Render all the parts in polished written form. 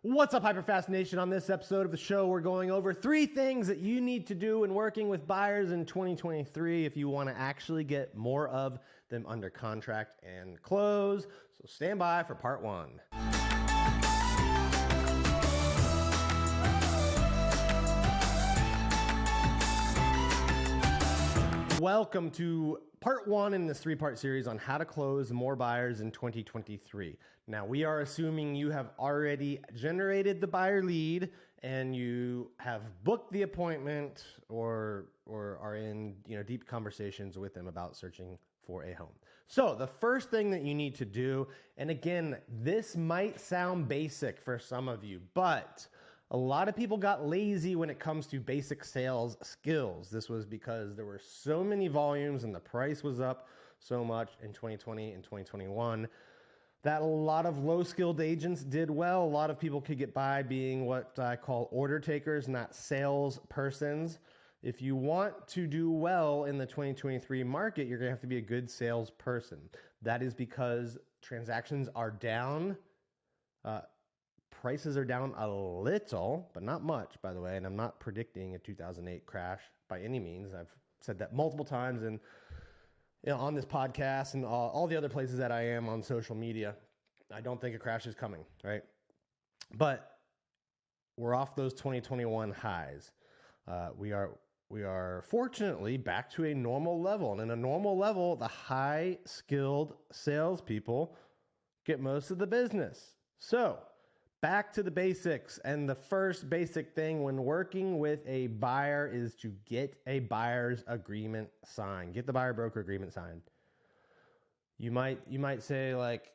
What's up, HyperFast Nation? On this episode of the show, we're going over 3 things that you need to do when working with buyers in 2023 if you want to actually get more of them under contract and close. So stand by for part 1. Welcome to part 1 in this 3-part series on how to close more buyers in 2023. Now, we are assuming you have already generated the buyer lead and you have booked the appointment or are in deep conversations with them about searching for a home. So the first thing that you need to do, and again, this might sound basic for some of you, but a lot of people got lazy when it comes to basic sales skills. This was because there were so many volumes and the price was up so much in 2020 and 2021 that a lot of low-skilled agents did well. A lot of people could get by being what I call order takers, not sales persons. If you want to do well in the 2023 market, you're going to have to be a good salesperson. That is because transactions are down. Prices are down a little, but not much, by the way, and I'm not predicting a 2008 crash by any means. I've said that multiple times and on this podcast and all the other places that I am on social media. I don't think a crash is coming, right? But we're off those 2021 highs. We are fortunately back to a normal level, and in a normal level, the high-skilled salespeople get most of the business. So back to the basics, and the first basic thing when working with a buyer is to get a buyer's agreement signed. Get the buyer broker agreement signed. You might say, like,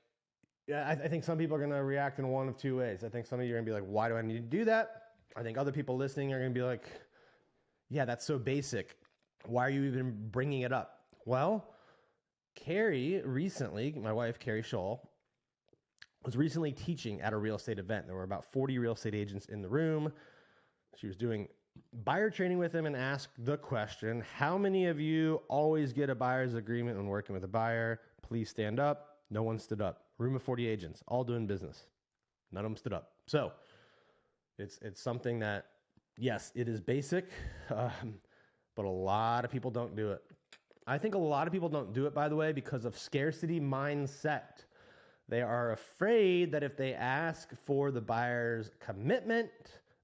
yeah, I think some people are going to react in one of 2 ways. I think some of you are going to be like, why do I need to do that? I think other people listening are going to be like, yeah, that's so basic. Why are you even bringing it up? Well, Carrie recently, my wife, Carrie Scholl, was recently teaching at a real estate event. There were about 40 real estate agents in the room. She was doing buyer training with them and asked the question, how many of you always get a buyer's agreement when working with a buyer? Please stand up. No one stood up. Room of 40 agents, all doing business. None of them stood up. So it's something that, yes, it is basic, but a lot of people don't do it. I think a lot of people don't do it, by the way, because of scarcity mindset. They are afraid that if they ask for the buyer's commitment,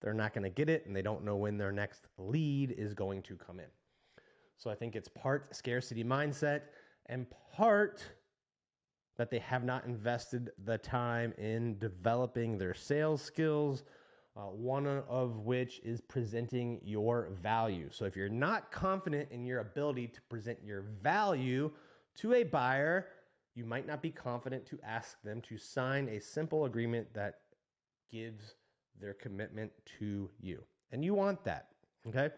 they're not going to get it, and they don't know when their next lead is going to come in. So I think it's part scarcity mindset and part that they have not invested the time in developing their sales skills, one of which is presenting your value. So if you're not confident in your ability to present your value to a buyer, you might not be confident to ask them to sign a simple agreement that gives their commitment to you. And you want that, okay?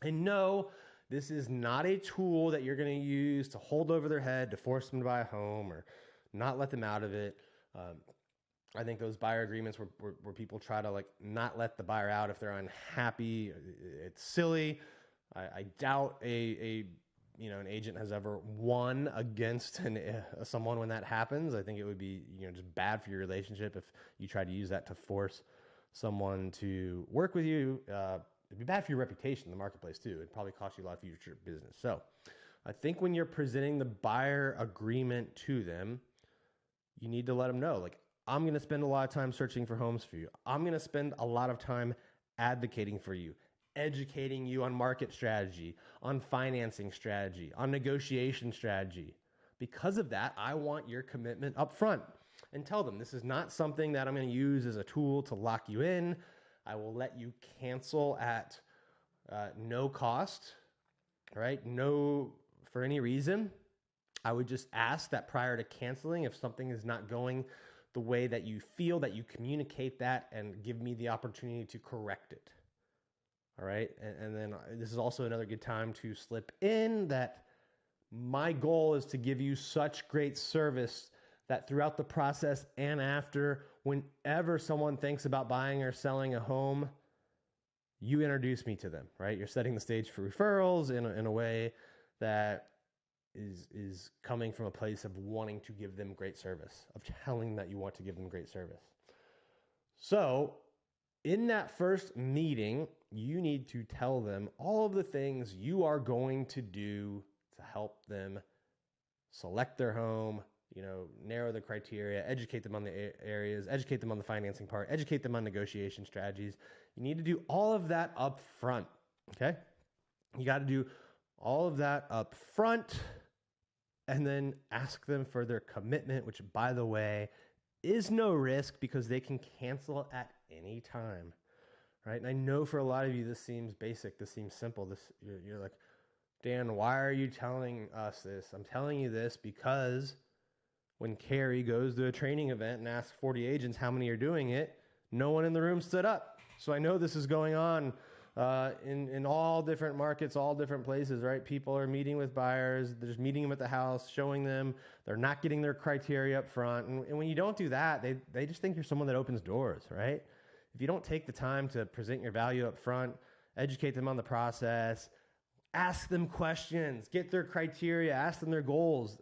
And no, this is not a tool that you're going to use to hold over their head to force them to buy a home or not let them out of it. I think those buyer agreements where people try to not let the buyer out if they're unhappy, it's silly. I doubt an agent has ever won against someone when that happens. I think it would be just bad for your relationship if you try to use that to force someone to work with you. It'd be bad for your reputation in the marketplace too. It'd probably cost you a lot of future business. So I think when you're presenting the buyer agreement to them, you need to let them know, I'm going to spend a lot of time searching for homes for you. I'm going to spend a lot of time advocating for you, educating you on market strategy, on financing strategy, on negotiation strategy. Because of that, I want your commitment up front. And tell them this is not something that I'm going to use as a tool to lock you in. I will let you cancel at no cost, right? No, for any reason. I would just ask that prior to canceling, if something is not going the way that you feel, that you communicate that and give me the opportunity to correct it. All right. And then this is also another good time to slip in that my goal is to give you such great service that throughout the process and after, whenever someone thinks about buying or selling a home, you introduce me to them, right? You're setting the stage for referrals in a way that is coming from a place of wanting to give them great service, of telling that you want to give them great service. So in that first meeting, you need to tell them all of the things you are going to do to help them select their home, narrow the criteria, educate them on the areas, educate them on the financing part, educate them on negotiation strategies. You need to do all of that up front, okay? You got to do all of that up front and then ask them for their commitment, which, by the way, is no risk because they can cancel at any time, right? And I know for a lot of you, this seems basic. This seems simple. You're like, Dan, why are you telling us this? I'm telling you this because when Carrie goes to a training event and asks 40 agents how many are doing it, no one in the room stood up. So I know this is going on in all different markets, all different places, right? People are meeting with buyers. They're just meeting them at the house, showing them. They're not getting their criteria up front. And when you don't do that, they just think you're someone that opens doors, right? If you don't take the time to present your value up front, educate them on the process, ask them questions, get their criteria, ask them their goals,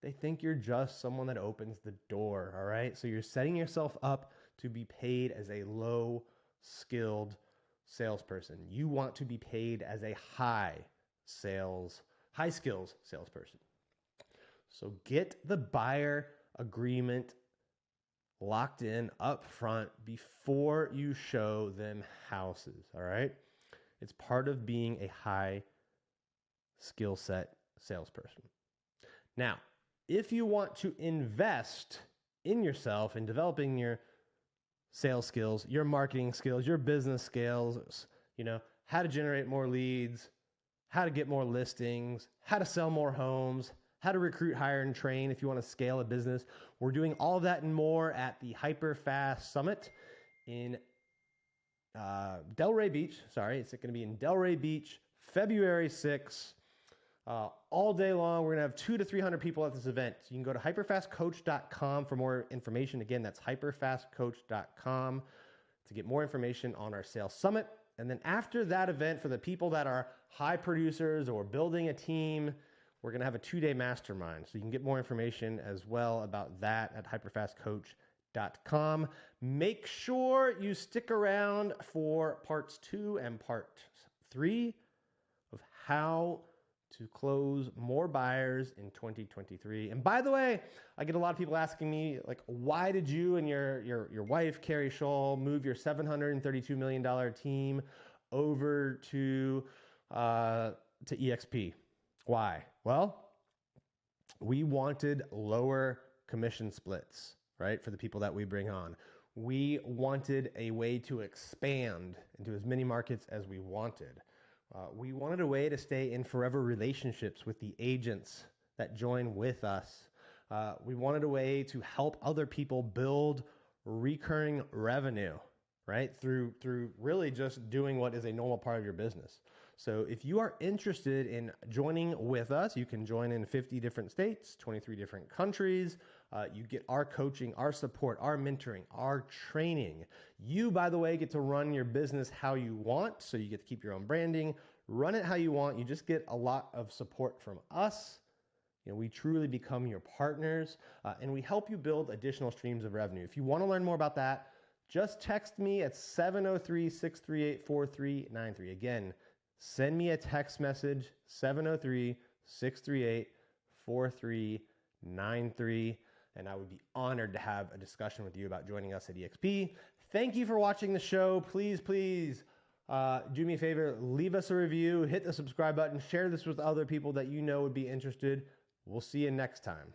they think you're just someone that opens the door, all right? So you're setting yourself up to be paid as a low-skilled salesperson. You want to be paid as a high-skills salesperson. So get the buyer agreement locked in up front before you show them houses, all right? It's part of being a high skill set salesperson. Now, if you want to invest in yourself in developing your sales skills, your marketing skills, your business skills, how to generate more leads, how to get more listings, how to sell more homes, how to recruit, hire, and train if you want to scale a business. We're doing all that and more at the HyperFast Summit in Delray Beach. Sorry, it's going to be in Delray Beach, February 6th. All day long, we're going to have 200 to 300 people at this event. You can go to hyperfastcoach.com for more information. Again, that's hyperfastcoach.com to get more information on our sales summit. And then after that event, for the people that are high producers or building a team, we're going to have a 2-day mastermind. So you can get more information as well about that at hyperfastcoach.com. Make sure you stick around for parts 2 and part 3 of how to close more buyers in 2023. And by the way, I get a lot of people asking me, like, why did you and your wife, Carrie Scholl, move your $732 million team over to EXP? Why? Well, we wanted lower commission splits, right, for the people that we bring on. We wanted a way to expand into as many markets as we wanted. We wanted a way to stay in forever relationships with the agents that join with us. We wanted a way to help other people build recurring revenue, right? Through really just doing what is a normal part of your business. So if you are interested in joining with us, you can join in 50 different states, 23 different countries. You get our coaching, our support, our mentoring, our training. You, by the way, get to run your business how you want. So you get to keep your own branding, run it how you want. You just get a lot of support from us. We truly become your partners, and we help you build additional streams of revenue. If you want to learn more about that, just text me at 703-638-4393. Again, send me a text message, 703-638-4393. And I would be honored to have a discussion with you about joining us at EXP. Thank you for watching the show. Please do me a favor, leave us a review, hit the subscribe button, share this with other people that you know would be interested. We'll see you next time.